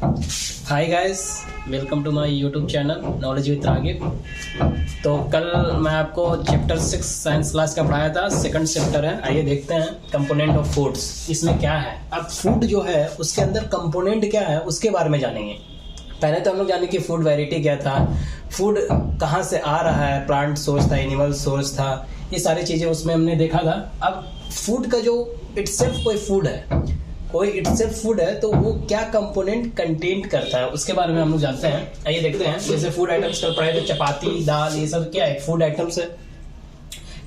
Hi guys, welcome to my YouTube channel Knowledge with Ragib. तो कल मैं आपको चैप्टर 6 साइंस क्लास का पढ़ाया था। सेकंड चैप्टर है, आइए देखते हैं कंपोनेंट ऑफ फूड्स। इसमें क्या है, अब फूड जो है उसके अंदर कंपोनेंट क्या है उसके बारे में जानेंगे। पहले तो हम लोग जाने कि फूड वैरायटी क्या था, फूड कहाँ से आ रहा है, प्लांट सोर्स था, एनिमल सोर्स था, ये सारी चीज़ें उसमें हमने देखा था। अब फूड का जो इटसेल्फ कोई फूड है तो वो क्या कंपोनेंट कंटेंट करता है उसके बारे में हम लोग जानते हैं। आइए देखते हैं। जैसे फूड आइटम्स कल पढ़े थे, चपाती, दाल, ये सब क्या है, फूड आइटम्स है।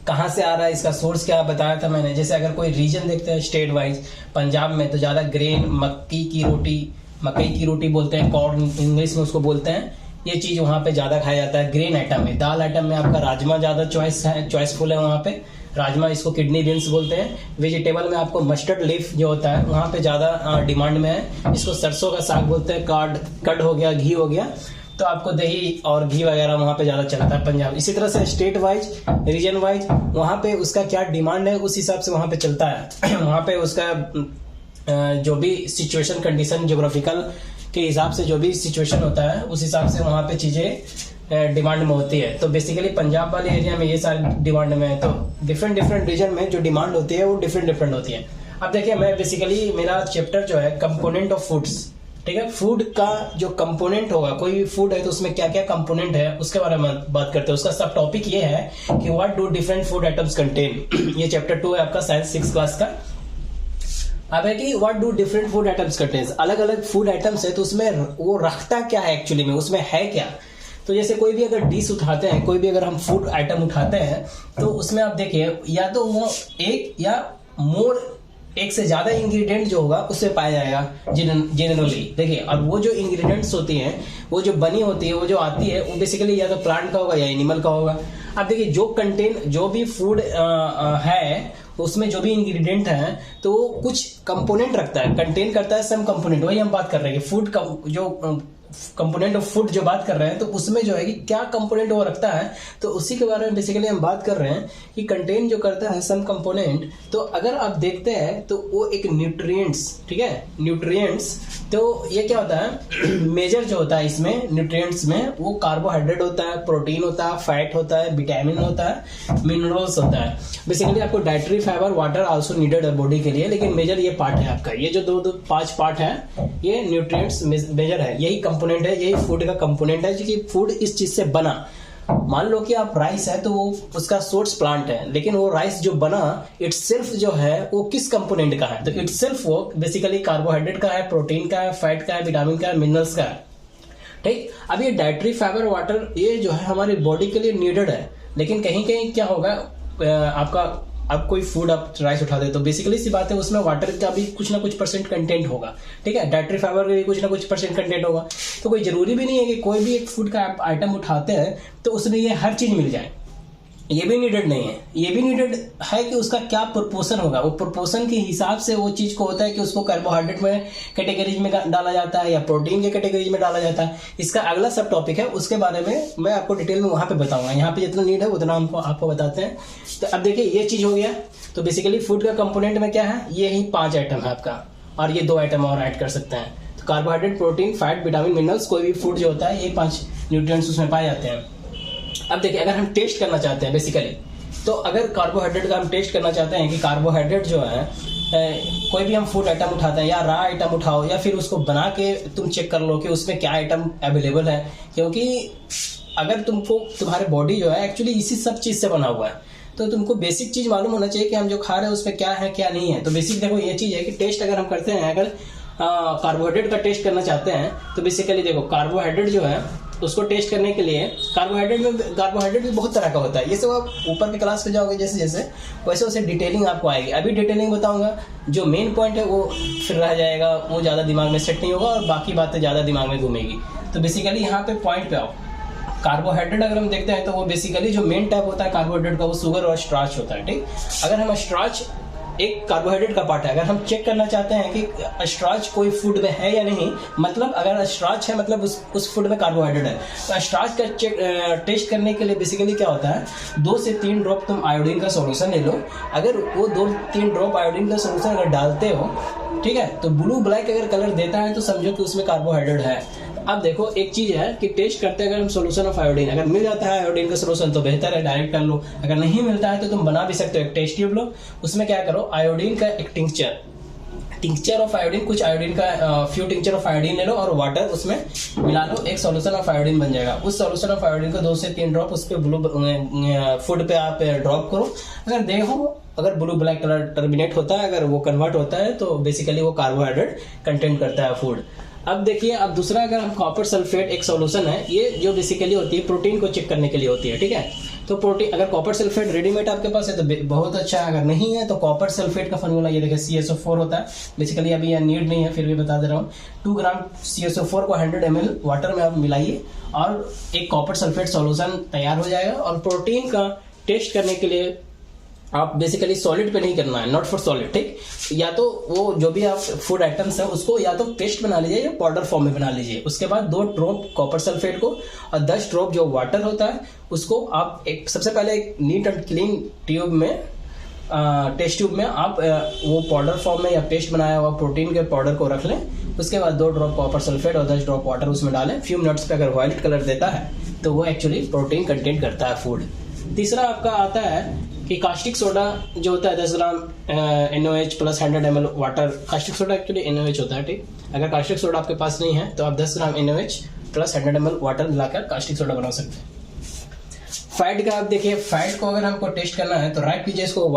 कहाँ से आ रहा है, इसका सोर्स क्या बताया था मैंने। जैसे अगर कोई रीजन देखते हैं स्टेट वाइज, पंजाब में तो ज़्यादा ग्रेन, मक्की की रोटी बोलते हैं, कॉर्न इंग्लिश में उसको बोलते हैं, ये चीज़ वहाँ पे ज़्यादा खाया जाता है। ग्रेन आइटम में, दाल आइटम में आपका राजमा ज़्यादा चॉइसफुल है वहाँ पे, राजमा, इसको किडनी बीन्स बोलते हैं। वेजिटेबल में आपको मस्टर्ड लीफ जो होता है वहाँ पे ज़्यादा डिमांड में है, इसको सरसों का साग बोलते हैं। कर्ड हो गया, घी हो गया, तो आपको दही और घी वगैरह वहाँ पे ज़्यादा चलता है पंजाब। इसी तरह से स्टेट वाइज, रीजन वाइज वहाँ पे उसका क्या डिमांड है उस हिसाब से वहाँ पे चलता है। वहाँ पे उसका जो भी सिचुएशन, कंडीशन, ज्योग्राफिकल के हिसाब से जो भी सिचुएशन होता है उस हिसाब से वहाँ पे चीज़ें डिमांड में होती है। तो बेसिकली पंजाब वाले एरिया में ये सारी डिमांड में है, तो डिफरेंट रीजन में जो डिमांड होती है वो डिफरेंट होती है। अब देखिए, मैं बेसिकली मेरा चैप्टर जो है कंपोनेंट ऑफ फूड्स, ठीक है, फूड का जो कंपोनेंट होगा, कोई भी फूड है तो उसमें क्या क्या कंपोनेंट है उसके बारे में बात करते हैं। उसका सब टॉपिक ये है कि what do different food items contain. ये चैप्टर 2 है आपका साइंस 6 क्लास का। अब है कि what do different food items contains, अलग अलग फूड आइटम्स है तो उसमें वो रखता क्या है, एक्चुअली में उसमें है क्या। तो जैसे कोई भी अगर डिश उठाते हैं, कोई भी अगर हम फूड आइटम उठाते हैं तो उसमें आप देखिए, या तो वो एक से ज्यादा इंग्रेडिएंट जो होगा उससे पाया जाएगा जनरली। देखिए, अब वो जो इंग्रेडिएंट्स होती हैं, वो जो बनी होती है, वो जो आती है, वो बेसिकली या तो प्लांट का होगा या एनिमल का होगा। अब देखिए, जो भी फूड है उसमें जो भी इंग्रेडिएंट है तो वो कुछ कंपोनेंट रखता है, कंटेन करता है सम कंपोनेंट। वही हम बात कर रहे हैं कि फूड जो कंपोनेंट ऑफ फूड जो बात कर रहे हैं तो उसमें जो है कि क्या कंपोनेंट वो रखता है, तो उसी के बारे में बेसिकली हम बात कर रहे हैं कि कंटेन जो करता है सम कंपोनेंट। तो अगर आप देखते हैं तो वो एक न्यूट्रिएंट्स, ठीक है, न्यूट्रिएंट्स, तो ये क्या होता है, मेजर जो होता है इसमें न्यूट्रिएंट्स में, वो कार्बोहाइड्रेट होता है, प्रोटीन होता है, फैट होता है, विटामिन होता है, मिनरल्स होता है। बेसिकली आपको dietary fibre, water also needed है बॉडी के लिए, लेकिन मेजर ये पार्ट है आपका। ये जो 5 पार्ट है ये न्यूट्रिएंट्स मेजर है, यही कंपोनेंट है, यही फूड का कंपोनेंट है कि फूड इस चीज से बना। मान लो कि आप राइस है तो वो उसका सोर्स प्लांट है, लेकिन वो राइस जो बना इटसेल्फ जो है वो किस कंपोनेंट का है, तो इटसेल्फ वो बेसिकली कार्बोहाइड्रेट का है, प्रोटीन का है, फैट का है, विटामिन का है, मिनरल्स का है। ठीक, अब ये डाइटरी फाइबर, वाटर, ये जो है हमारी बॉडी के लिए नीडेड है, लेकिन कहीं कहीं क्या होगा, आपका अब कोई फूड आप राइस उठा दे तो बेसिकली सी बात है उसमें वाटर का भी कुछ ना कुछ परसेंट कंटेंट होगा, ठीक है, डाइटरी फाइबर का भी कुछ ना कुछ परसेंट कंटेंट होगा। तो कोई जरूरी भी नहीं है कि कोई भी एक फूड का आप आइटम उठाते हैं तो उसमें ये हर चीज मिल जाए, ये भी नीडेड नहीं है। ये भी नीडेड है कि उसका क्या प्रोपोर्शन होगा, वो प्रोपोर्शन के हिसाब से वो चीज को होता है कि उसको कार्बोहाइड्रेट में कैटेगरीज में डाला जाता है या प्रोटीन के कैटेगरीज में डाला जाता है। इसका अगला सब टॉपिक है, उसके बारे में मैं आपको डिटेल में वहां पे बताऊंगा। यहाँ पे जितना नीड है उतना हमको आपको बताते हैं। तो अब देखिए, ये चीज हो गया। तो बेसिकली फूड का कंपोनेंट में क्या है, ये ही 5 आइटम है आपका, और ये 2 आइटम और ऐड कर सकते हैं। तो carbohydrate, protein, fat, vitamin, minerals, कोई भी फूड जो होता है ये 5 न्यूट्रिएंट्स उसमें पाए जाते हैं। अब देखिए, अगर हम टेस्ट करना चाहते हैं बेसिकली, तो अगर कार्बोहाइड्रेट का हम टेस्ट करना चाहते हैं कि कार्बोहाइड्रेट जो है कोई भी हम फूड आइटम उठाते हैं या रा आइटम उठाओ या फिर उसको बना के तुम चेक कर लो कि उसमें क्या आइटम अवेलेबल है, क्योंकि अगर तुमको तुम्हारे बॉडी जो है एक्चुअली इसी सब चीज से बना हुआ है, तो तुमको बेसिक चीज मालूम होना चाहिए कि हम जो खा रहे हैं उसमें क्या है क्या नहीं है। तो बेसिक देखो, ये चीज है कि टेस्ट अगर हम करते हैं, अगर कार्बोहाइड्रेट का टेस्ट करना चाहते हैं तो बेसिकली देखो, कार्बोहाइड्रेट जो है उसको टेस्ट करने के लिए कार्बोहाइड्रेट भी बहुत तरह का होता है। ये सब आप ऊपर के क्लास पे जाओगे जैसे जैसे वैसे वैसे डिटेलिंग आपको आएगी। अभी डिटेलिंग बताऊंगा, जो मेन पॉइंट है वो फिर रह जाएगा, वो ज़्यादा दिमाग में सेट नहीं होगा और बाकी बातें ज़्यादा दिमाग में घूमेगी। तो बेसिकली यहाँ पे पॉइंट पे आओ। कार्बोहाइड्रेट अगर हम देखते हैं तो वो बेसिकली जो मेन टाइप होता है कार्बोहाइड्रेट का, वो शुगर और स्टार्च होता है। ठीक, अगर हम स्टार्च एक कार्बोहाइड्रेट का पार्ट है, अगर हम चेक करना चाहते हैं कि स्टार्च कोई फूड में है या नहीं, मतलब अगर स्टार्च है मतलब उस फूड में कार्बोहाइड्रेट है, तो स्टार्च का टेस्ट करने के लिए बेसिकली क्या होता है, 2 से 3 ड्रॉप तुम आयोडीन का सॉल्यूशन ले लो। अगर वो 2-3 ड्रॉप आयोडीन का सॉल्यूशन अगर डालते हो ठीक है। तो ब्लू ब्लैक अगर कलर देता है तो समझो कि उसमें कार्बोहाइड्रेट है। अब देखो एक चीज है कि टेस्ट करते हैं अगर हम सोल्यूशन ऑफ आयोडीन, अगर मिल जाता है आयोडीन का सोल्यूशन तो बेहतर है, डायरेक्ट कर लो। अगर नहीं मिलता है तो तुम बना भी सकते हो, एक टेस्ट ट्यूब लो, उसमें क्या करो आयोडीन का एक टिंक्चर ऑफ आयोडीन, कुछ आयोडीन का फ्यू टिंक्चर ऑफ आयोडीन ले लो और वाटर उसमें मिला लो, एक सॉल्यूशन ऑफ आयोडीन बन जाएगा। उस सॉल्यूशन ऑफ आयोडीन को 2 से 3 ड्रॉप उस पे ब्लू फूड पे आप ड्रॉप करो। अगर देखो अगर ब्लू ब्लैक कलर टर्मिनेट होता है, अगर वो कन्वर्ट होता है तो बेसिकली वो कार्बोहाइड्रेट कंटेंट करता है फूड। अब देखिए, अब दूसरा अगर हम कॉपर सल्फेट एक सॉल्यूशन है, ये जो बेसिकली होती है प्रोटीन को चेक करने के लिए होती है, ठीक है। तो प्रोटीन अगर कॉपर सल्फेट रेडीमेड आपके पास है तो बहुत अच्छा है, अगर नहीं है तो कॉपर सल्फेट का फॉर्मूला ये देखिए CSO4 होता है। बेसिकली अभी यह नीड नहीं है फिर भी बता दे रहा हूँ। 2 ग्राम CSO4 को 100 ml वाटर में आप मिलाइए और एक कॉपर सल्फेट सॉल्यूशन तैयार हो जाएगा। और प्रोटीन का टेस्ट करने के लिए आप बेसिकली सॉलिड पे नहीं करना है, नॉट फॉर सॉलिड, ठीक। या तो वो जो भी आप फूड आइटम्स है उसको या तो पेस्ट बना लीजिए या पाउडर फॉर्म में बना लीजिए। उसके बाद 2 ड्रॉप कॉपर सल्फेट को और 10 ड्रॉप जो वाटर होता है उसको आप एक सबसे पहले एक नीट एंड क्लीन ट्यूब में टेस्ट ट्यूब में आप वो पाउडर फॉर्म में या पेस्ट बनाया हुआ प्रोटीन के पाउडर को रख लें। उसके बाद 2 ड्रॉप कॉपर सल्फेट और 10 ड्रॉप वाटर उसमें डालें। फ्यू मिनट्स पे अगर वायलेट कलर देता है तो वो एक्चुअली प्रोटीन कंटेंट करता है फूड। तीसरा आपका आता है कि कास्टिक सोडा जो होता है 10 ग्राम NaOH plus 100 ml water. Caustic soda actually NaOH होता है, ठीक। अगर कास्टिक सोडा आपके पास नहीं है तो आप 10 ग्राम NaOH प्लस 100 ml वाटर मिलाकर कास्टिक सोडा बना सकते हैं। फैट का आप देखिए, फैट को अगर हमको टेस्ट करना है तो राइट कीजिए इसको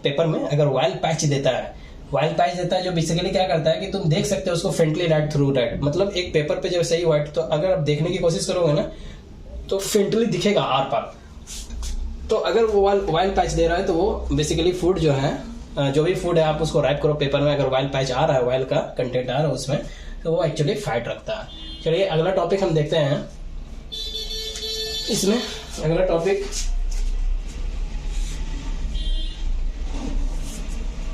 पेपर में। अगर वाइल पैच देता है जो बेसिकली क्या करता है कि तुम देख सकते हो उसको फेंटली रेड थ्रू रेड, मतलब एक पेपर पे जब सही व्हाइट, तो अगर आप देखने की कोशिश करोगे ना तो फेंटली दिखेगा आर पार। तो अगर वो वाइल पैच दे रहा है तो वो बेसिकली फूड जो है, जो भी फूड है आप उसको रैप करो पेपर में, अगर वाइल पैच आ रहा है, वाइल का कंटेंट आ रहा है उसमें, तो वो एक्चुअली फैट रखता है। चलिए अगला टॉपिक हम देखते हैं। इसमें अगला टॉपिक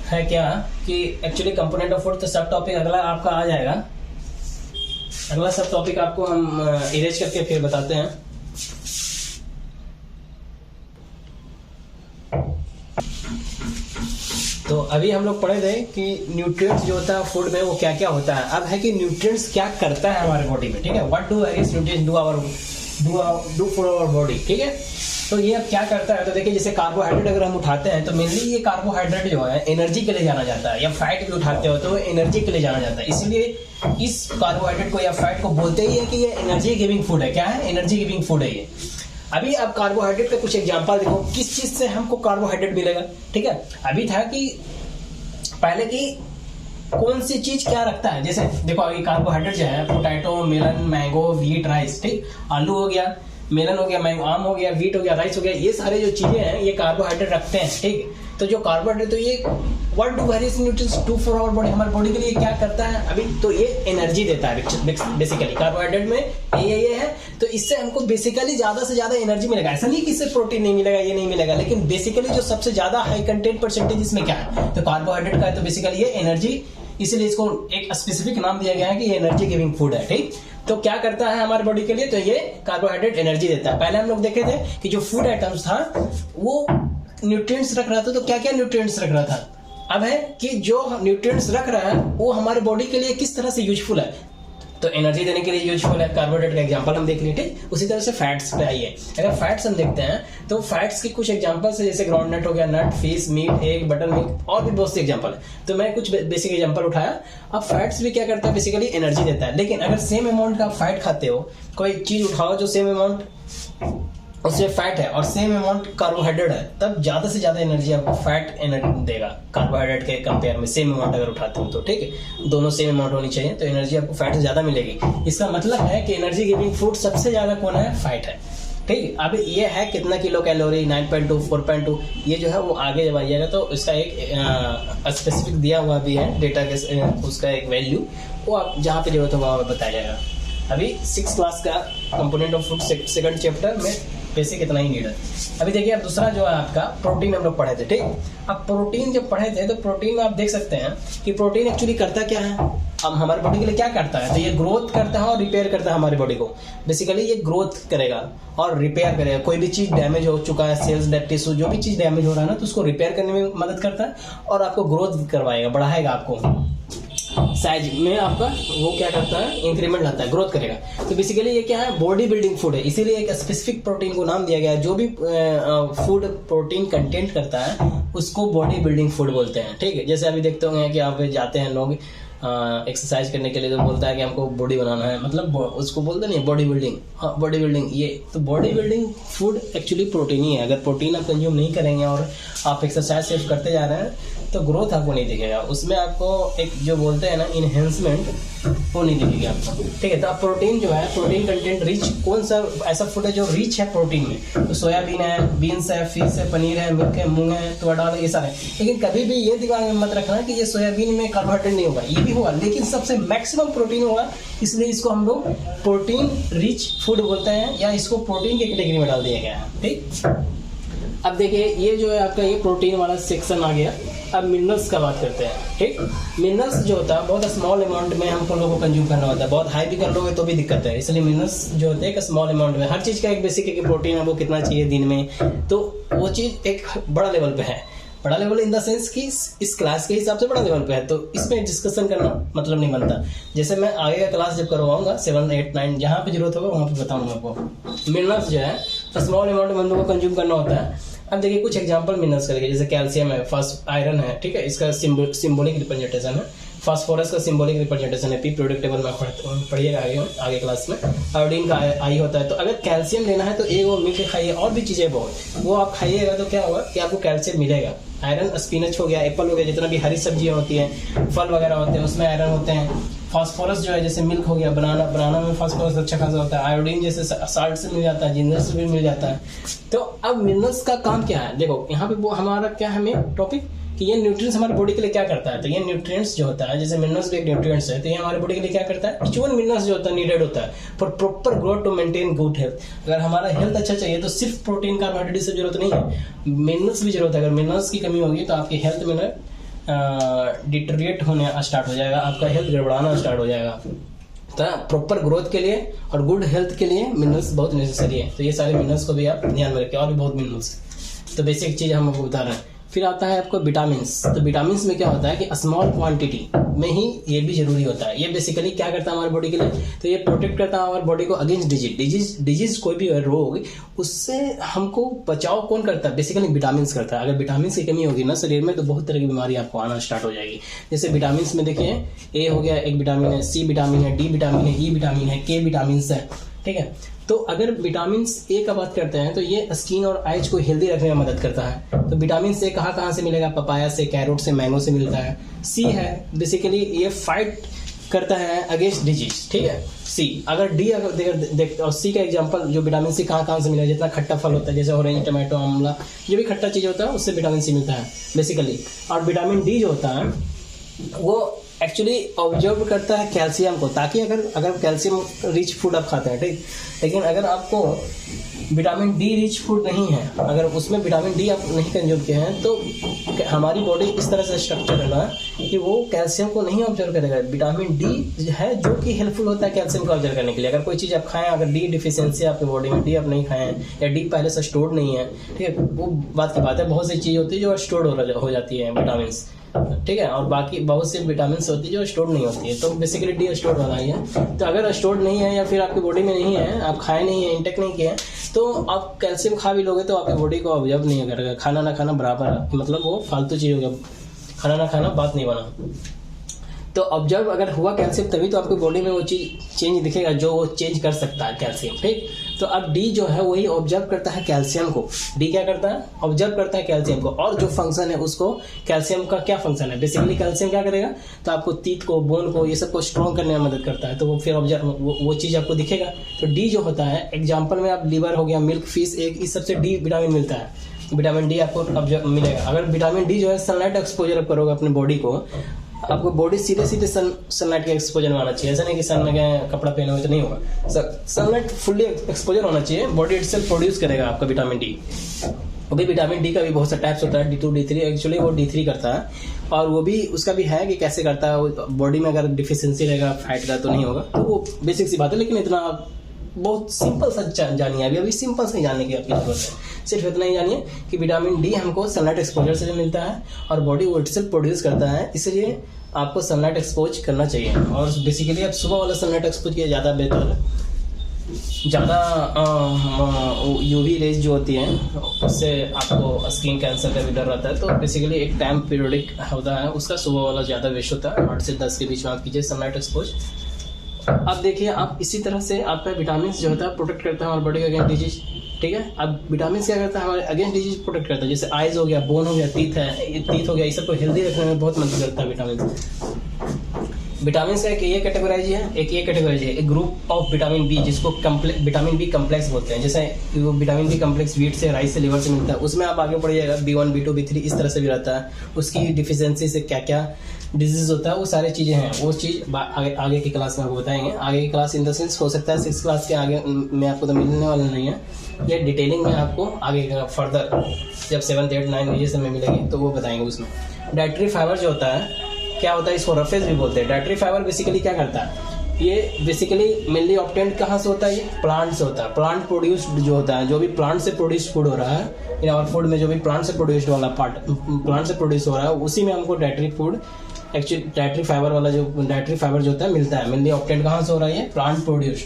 है क्या कि एक्चुअली कंपोनेंट ऑफ फूड। तो सब टॉपिक अगला आपका आ जाएगा। अगला सब टॉपिक आपको हम इरेज करके फिर बताते हैं। तो अभी हम लोग पढ़े थे कि न्यूट्रिएंट्स जो होता है फूड में वो क्या क्या होता है। अब है कि न्यूट्रिएंट्स क्या करता है हमारे बॉडी में, ठीक है। What do various nutrients do for our body, ठीक है। तो ये अब क्या करता है, तो देखिए जैसे कार्बोहाइड्रेट अगर हम उठाते हैं तो मेनली ये कार्बोहाइड्रेट जो है एनर्जी के लिए जाना जाता है, या फैट भी उठाते हो तो एनर्जी के लिए जाना जाता है। इसलिए इस कार्बोहाइड्रेट को या फैट को बोलते ही है कि ये एनर्जी गिविंग फूड है। क्या है? एनर्जी गिविंग फूड है ये। अभी आप कार्बोहाइड्रेट का कुछ एग्जांपल देखो, किस चीज से हमको कार्बोहाइड्रेट मिलेगा, ठीक है। अभी था कि पहले की कौन सी चीज क्या रखता है, जैसे देखो अभी कार्बोहाइड्रेट जो है potato, melon, mango, wheat, rice, ठीक। आलू हो गया, मेलन हो गया, मैंगो, आम हो गया, व्हीट हो गया, राइस हो गया, ये सारे जो चीजें हैं ये कार्बोहाइड्रेट रखते हैं, ठीक। तो जो कार्बोहाइड्रेट, तो ये what do various nutrients do for our body, हमारे बॉडी के लिए क्या करता है अभी, तो ये एनर्जी देता है बेसिकली। कार्बोहाइड्रेट में ये है, तो इससे हमको बेसिकली ज्यादा से ज्यादा एनर्जी मिलेगा। ऐसा नहीं कि इससे प्रोटीन नहीं मिलेगा, ये नहीं मिलेगा, लेकिन बेसिकली जो सबसे ज्यादा हाई कंटेंट परसेंटेज इसमें क्या है, तो कार्बोहाइड्रेट का है। तो बेसिकली ये एनर्जी, इसलिए इसको एक स्पेसिफिक नाम दिया गया है कि ये एनर्जी गिविंग फूड है, ठीक। तो क्या करता है हमारे बॉडी के लिए, तो ये कार्बोहाइड्रेट एनर्जी देता है। पहले हम लोग देखे थे कि जो फूड आइटम्स था वो न्यूट्रिएंट्स रख रहा था, तो क्या क्या न्यूट्रिएंट्स रख रहा था। अब है कि जो न्यूट्रिएंट्स रख रहा है वो हमारे बॉडी के लिए किस तरह से यूजफुल है, तो एनर्जी देने के लिए यूजफुल है। कार्बोहाइड्रेट का एग्जांपल हम देख लिए, ठीक। उसी तरह से फैट्स पे आइए। अगर फैट्स हम देखते हैं तो फैट्स के कुछ एग्जांपल्स है, जैसे ग्राउंडनट हो गया, nut, fish, meat, egg, butter milk, और भी बहुत से एग्जांपल है। तो मैं कुछ बेसिक एग्जांपल उठाया। अब फैट्स भी क्या करता है, बेसिकली एनर्जी देता है। लेकिन अगर सेम अमाउंट का फैट खाते हो, कोई चीज उठाओ जो सेम अमाउंट उससे फैट है और सेम अमाउंट कार्बोहाइड्रेट है, तब ज्यादा से ज्यादा एनर्जी आपको फैट एनर्जी देगा कार्बोहाइड्रेट के कंपेयर में। सेम अमाउंट अगर उठाते हो तो, ठीक है, दोनों सेम अमाउंट होनी चाहिए, तो एनर्जी आपको फैट से ज्यादा मिलेगी। इसका मतलब है कि एनर्जी गिविंग फूड सबसे ज्यादा कौन है, फैट है, ठीक। अब ये है कितना किलो कैलोरी, 9.2, 4.2, ये जो है वो आगे जब आइएगा तो इसका एक स्पेसिफिक दिया हुआ भी है डेटा के, उसका एक वैल्यू, वो आप जहाँ पे जरूरत होगा वहाँ बताया जाएगा। अभी 6th क्लास का component of food second chapter में बेसिक इतना ही नीड है। अभी देखिए अब दूसरा जो है आपका प्रोटीन हम लोग पढ़े थे, ठीक। अब प्रोटीन जब पढ़े थे तो प्रोटीन में आप देख सकते हैं कि प्रोटीन एक्चुअली करता क्या है, अब हमारे बॉडी के लिए क्या करता है, तो ये ग्रोथ करता है और रिपेयर करता है हमारी बॉडी को। बेसिकली ये ग्रोथ करेगा और रिपेयर करेगा। कोई भी चीज डैमेज हो चुका है, सेल्स, डेड टिश्यू, जो भी चीज डैमेज हो रहा है ना, तो उसको रिपेयर करने में मदद करता है और आपको ग्रोथ करवाएगा, बढ़ाएगा आपको। साइज में आपका वो क्या करता है, इंक्रीमेंट लाता है, ग्रोथ करेगा। तो बेसिकली ये क्या है, बॉडी बिल्डिंग फूड है, इसीलिए एक स्पेसिफिक प्रोटीन को नाम दिया गया है। जो भी फूड प्रोटीन कंटेंट करता है उसको बॉडी बिल्डिंग फूड बोलते हैं, ठीक है। जैसे अभी देखते होंगे कि आप जाते हैं लोग एक्सरसाइज करने के लिए, तो बोलता है कि हमको बॉडी बनाना है, मतलब उसको बोलते नहीं बॉडी बिल्डिंग, हाँ बॉडी बिल्डिंग। ये तो body building food actually protein ही है। अगर प्रोटीन आप कंज्यूम नहीं करेंगे और आप एक्सरसाइज सिर्फ करते जा रहे हैं तो ग्रोथ आपको नहीं दिखेगा, उसमें आपको एक जो बोलते हैं ना इनहेंसमेंट, वो नहीं दिखेगी आपको, ठीक है। तो अब प्रोटीन जो है, प्रोटीन कंटेंट रिच कौन सा ऐसा फूड है जो रिच है प्रोटीन में, तो सोयाबीन है, बीन्स है, फिश है, पनीर है, मिल्क है, मूंग है, तुअर दाल, ये सारे। लेकिन कभी भी ये दिमाग में मत रखना कि ये सोयाबीन में कार्बोहाइड्रेट नहीं होगा, ये भी होगा, लेकिन सबसे मैक्सिमम प्रोटीन होगा, इसलिए इसको हम लोग प्रोटीन रिच फूड बोलते हैं, या इसको प्रोटीन की कैटेगरी में डाल दिया गया है, ठीक। अब देखिए ये जो है आपका ये प्रोटीन वाला सेक्शन आ गया। अब मिनरल्स का बात करते हैं, ठीक। मिनरल्स जो होता है बहुत स्मॉल अमाउंट में हमको लोगों को कंज्यूम करना होता है, बहुत हाई भी कर लोगे तो भी दिक्कत है, इसलिए मिनरल्स जो होते हैं स्मॉल अमाउंट में, हर चीज़ का एक बेसिक है कि प्रोटीन है वो कितना चाहिए दिन में, तो वो चीज़ एक बड़ा लेवल पे है, बड़ा लेवल इन द सेंस कि इस क्लास के हिसाब से बड़ा लेवल पे है, तो इसमें डिस्कशन करना मतलब नहीं बनता। जैसे मैं आगे का क्लास जब करवाऊंगा 7, 8, 9 जहाँ पे जरूरत होगा वहाँ पे बताऊंगा आपको। मिनरल्स जो है स्मॉल अमाउंट में हम लोग को कंज्यूम करना होता है। अब देखिए कुछ एग्जांपल मिनरल्स करेंगे, जैसे कैल्शियम है, फर्स्ट आयरन है, ठीक है, इसका सिंबॉलिक रिप्रेजेंटेशन है, फास्फोरस का सिंबॉलिक रिप्रेजेंटेशन है, पी पीरियोडिक टेबल में पढ़िएगा आगे क्लास में। आयोडीन का आई होता है, तो अगर कैल्शियम लेना है तो एक वो मिल के खाइए, और भी चीज़ें बहुत, वो आप खाइएगा तो क्या होगा कि आपको कैल्शियम मिलेगा। आयरन स्पिनच हो गया, एप्पल हो गया, जितना भी हरी सब्जियां होती हैं, फल वगैरह होते हैं, उसमें आयरन होते हैं। फास्फोरस जो है जैसे मिल्क हो गया, बनाना में फास्फोरस अच्छा खासा होता है। आयोडीन जैसे साल्ट से मिल जाता है, जिंजर से भी मिल जाता है। तो अब मिनरल्स का काम क्या है, देखो यहाँ पे वो हमारा क्या है मेन टॉपिक कि ये न्यूट्रिएंट्स हमारे बॉडी के लिए क्या करता है। तो ये न्यूट्रिएंट्स जो होता है, जैसे मिनरल्स भी एक न्यूट्रिएंट्स है, तो ये हमारे बॉडी के लिए क्या करता है, इच वन मिनरल्स जो होता है नीडेड होता है for proper growth to maintain good health. अगर हमारा हेल्थ अच्छा चाहिए तो सिर्फ प्रोटीन कार्बोहाइड्रेट से जरूरत नहीं है, मिनरल्स भी जरूरत है। अगर मिनरल्स की कमी होगी तो आपकी हेल्थ में डिटेरिएट होने स्टार्ट हो जाएगा, आपका हेल्थ गड़बड़ाना स्टार्ट हो जाएगा। तो प्रॉपर ग्रोथ के लिए और गुड हेल्थ के लिए मिनरल्स बहुत नेसेसरी है। तो ये सारे मिनरल्स को भी आप ध्यान में रखें, और भी बहुत मिनरल्स। तो बेसिक चीज़ हम आपको बता रहे हैं। फिर आता है आपको विटामिन्स। तो विटामिन्स में क्या होता है कि स्मॉल क्वांटिटी में ही ये भी जरूरी होता है। ये बेसिकली क्या करता है हमारी बॉडी के लिए, तो ये प्रोटेक्ट करता है हमारी बॉडी को अगेंस्ट डिजीज कोई भी रोग, उससे हमको बचाव कौन करता है, बेसिकली विटामिन्स करता है। अगर विटामिन्स की कमी होगी ना शरीर में तो बहुत तरह की बीमारी आपको आना स्टार्ट हो जाएगी। जैसे विटामिन्स में देखिए ए हो गया एक विटामिन है, सी विटामिन है, डी विटामिन है, ई विटामिन है, के विटामिन है, ठीक है। तो अगर विटामिन ए का बात करते हैं तो ये स्किन और आइज को हेल्दी रखने में मदद करता है। तो विटामिन ए कहाँ से मिलेगा, पपाया से, कैरोट से, मैंगो से मिलता है। सी है बेसिकली ये फाइट करता है अगेंस्ट डिजीज, ठीक है। सी अगर डी अगर देख और सी का एग्जांपल जो विटामिन सी कहाँ से मिलेगा, जितना खट्टा फल होता है जैसे ऑरेंज, टमाटो, आंवला, जो भी खट्टा चीज होता है उससे विटामिन सी मिलता है बेसिकली। और विटामिन डी जो होता है वो एक्चुअली ऑब्जर्व करता है कैल्शियम को, ताकि अगर कैल्शियम रिच फूड आप खाते हैं, ठीक, लेकिन अगर आपको विटामिन डी रिच फूड नहीं है, अगर उसमें विटामिन डी आप नहीं कंज्यूम किए हैं, तो हमारी बॉडी इस तरह से स्ट्रक्चर है ना कि वो कैल्शियम को नहीं ऑब्जर्व करेगा। विटामिन डी है जो कि हेल्पफुल होता है कैल्शियम को ऑब्जर्व करने के लिए। अगर कोई चीज़ आप खाएं, अगर डी डिफिशियंसी है आपकी बॉडी में, डी आप नहीं खाएं या डी पहले से स्टोर नहीं है, ठीक है, वो बात की बात है। बहुत सी चीज़ होती है जो स्टोर हो जाती है विटामिन, ठीक है, और बाकी बहुत सी विटामिन होती है जो स्टोर नहीं होती है। तो बेसिकली डी स्टोर वाला ही है। तो अगर स्टोर नहीं है या फिर आपकी बॉडी में नहीं है, आप खाए नहीं है, इंटेक नहीं किए, तो आप कैल्शियम खा भी लोगे तो आपकी बॉडी को ऑब्जर्व नहीं करेगा। खाना ना खाना बराबर है, मतलब वो फालतू चीज हो गया, खाना ना खाना बात नहीं बना। तो ऑब्जर्व अगर हुआ कैल्शियम तभी तो आपकी बॉडी में वो चीज चेंज दिखेगा जो वो चेंज कर सकता है कैल्शियम, ठीक। तो अब डी जो है वही ऑब्जर्व करता है कैल्शियम को। डी क्या करता है, ऑब्जर्व करता है कैल्शियम को, और जो फंक्शन है उसको, कैल्शियम का क्या फंक्शन है, बेसिकली कैल्शियम क्या करेगा, तो आपको टीथ को, बोन को, ये सब को स्ट्रॉन्ग करने में मदद करता है। तो वो फिर ऑब्जर्व वो चीज आपको दिखेगा। तो डी जो होता है एग्जाम्पल में आप लीवर हो गया, मिल्क, फिश, एग, इस सबसे डी विटामिन मिलता है। विटामिन डी आपको ऑब्जर्व मिलेगा। अगर विटामिन डी जो है सनलाइट एक्सपोजर आप करोगे अपने बॉडी को, आपको बॉडी सीधे सनलाइट के एक्सपोजर में आना चाहिए। ऐसा नहीं कि सन में गए कपड़ा पहने हुए तो नहीं होगा, सनलाइट फुल्ली एक्सपोजर होना चाहिए। बॉडी इटसेल्फ प्रोड्यूस करेगा आपका विटामिन डी। अभी विटामिन डी का भी बहुत सा टाइप्स होता है, D2, D3, एक्चुअली वो D3 करता है, और वो भी उसका भी है कि कैसे करता है। बॉडी में अगर डिफिशियंसी रहेगा फाइट का तो नहीं होगा, तो वो बेसिक सी बात है, लेकिन इतना बहुत सिंपल सा जानिए, अभी सिंपल से जानने की आपकी जरूरत है। सिर्फ इतना ही जानिए कि विटामिन डी हमको सनलाइट एक्सपोजर से मिलता है और बॉडी वो इटसेल्फ प्रोड्यूस करता है, इसलिए आपको सनलाइट एक्सपोज करना चाहिए। और बेसिकली आप सुबह वाला सनलाइट एक्सपोज किया ज़्यादा बेहतर है। ज़्यादा यूवी रेज जो होती हैं उससे आपको स्किन कैंसर का भी डर रहता है, तो बेसिकली एक टाइम पीरियडिक होता है उसका, सुबह वाला ज़्यादा वेस्ट होता है। 8 से 10 के बीच में आप कीजिए सनलाइट एक्सपोज। अब देखिए आप इसी तरह से आपका विटामिन जो होता है प्रोटेक्ट करता है हमारे बॉडी के अगेंस्ट डिजीज, ठीक है। अब विटामिन क्या करता है, हमारे अगेंस्ट डिजीज प्रोटेक्ट करता है, जैसे आइज हो गया, बोन हो गया, टीथ हो गया, ये सबको हेल्दी रखने में बहुत मदद करता है विटामिन। विटामिन का एक ये कैटेगराइज है, एक ग्रुप ऑफ विटामिन बी जिसको विटामिन बी कम्प्लेक्स बोलते हैं। जैसे वो विटामिन बी कम्प्लेक्स वीट से, राइस से, लिवर से मिलता है, उसमें आप आगे पढ़िएगा B1 B2 B3 इस तरह से भी रहता है। उसकी डिफिशियंसी से क्या क्या डिजीज होता है वो सारी चीज़ें हैं, वो चीज़ आगे की क्लास में आपको बताएंगे। आगे की क्लास इन द सेंस हो सकता है 6 क्लास के आगे में आपको तो मिलने वाला नहीं है, ये डिटेलिंग में आपको आगे फर्दर जब 7th 8th 9th ये सब में मिलेगी तो वो बताएंगे। उसमें डाइटरी फाइबर जो होता है क्या होता है, इसको रफेज भी बोलते हैं। डाइटरी फाइबर बेसिकली क्या करता है, ये बेसिकली मेनली ऑब्टेन्ड कहाँ से होता है, ये प्लांट से होता है। प्लांट प्रोड्यूस्ड जो होता है, जो भी प्लांट से प्रोड्यूस्ड फूड हो रहा है इन आवर फूड में, जो भी प्लांट से प्रोड्यूस्ड वाला पार्ट प्लांट से प्रोड्यूस हो रहा है, उसी में हमको dietary food actually dietary fibre वाला जो डाइटरी फाइबर जो होता है मिलता है। मेनली ऑब्टेन्ड कहाँ से हो रहा है, ये प्लांट प्रोड्यूस्ड,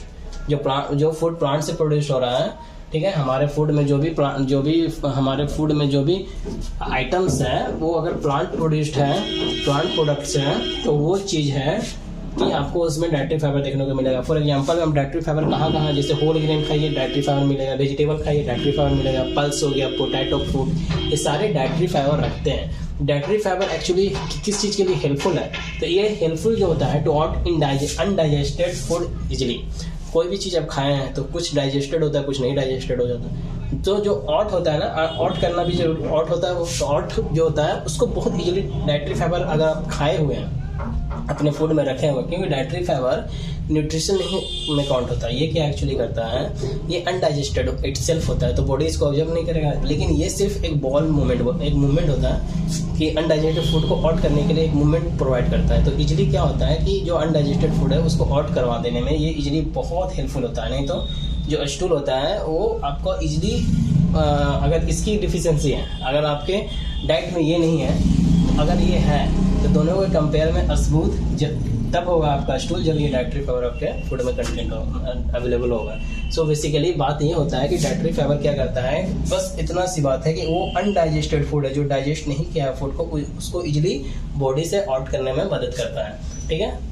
जो फूड प्लांट से प्रोड्यूस हो रहा है, ठीक है। हमारे फूड में जो भी आइटम्स हैं वो अगर प्लांट प्रोड्यूस्ड है, प्लांट प्रोडक्ट्स हैं, तो वो चीज़ है कि आपको उसमें डाइटरी फाइबर देखने को मिलेगा। फॉर एग्जांपल हम डाइटरी फाइबर कहाँ जैसे होल ग्रेन खाइए डाइटरी फाइबर मिलेगा, वेजिटेबल खाइए डाइटरी फाइबर मिलेगा, पल्स हो गया, पोटैटो फ्रूट, ये सारे डाइटरी फाइबर रखते हैं। डाइटरी फाइबर एक्चुअली किस चीज़ के लिए हेल्पफुल है, तो ये हेल्पफुल जो होता है to out undigested food easily. कोई भी चीज़ आप खाए हैं तो कुछ डाइजेस्टेड होता है, कुछ नहीं डाइजेस्टेड हो जाता है। तो जो ऑट होता है ना, ऑट करना भी जरूरी, ऑट होता है वो, तो ऑट जो होता है उसको बहुत इजीली डाइटरी फाइबर अगर आप खाए हुए हैं अपने फूड में रखे हुए, क्योंकि डाइटरी फाइबर न्यूट्रिशन नहीं में काउंट होता है। ये क्या एक्चुअली करता है, ये अनडाइजेस्टेड इटसेल्फ होता है, तो बॉडी इसको ऑब्जर्व नहीं करेगा, लेकिन ये सिर्फ एक मूवमेंट होता है कि अनडाइजेस्टेड फूड को आउट करने के लिए एक मूवमेंट प्रोवाइड करता है। तो इजीली क्या होता है कि जो अनडाइजेस्टेड फूड है उसको आउट करवा देने में ये इजीली बहुत हेल्पफुल होता है। नहीं तो जो स्टूल होता है वो आपको इजीली अगर इसकी डिफिशियंसी है, अगर आपके डाइट में ये नहीं है, अगर ये है तो दोनों के कंपेयर में स्मूथ तब होगा आपका स्टूल जब ये डाइटरी फाइबर आपके फूड में कंटेंट अवेलेबल होगा। सो बेसिकली बात ये होता है कि डाइटरी फाइबर क्या करता है, बस इतना सी बात है कि वो अनडाइजेस्टेड फूड है, जो डाइजेस्ट नहीं किया है फूड को, उसको इजीली बॉडी से आउट करने में मदद करता है, ठीक है।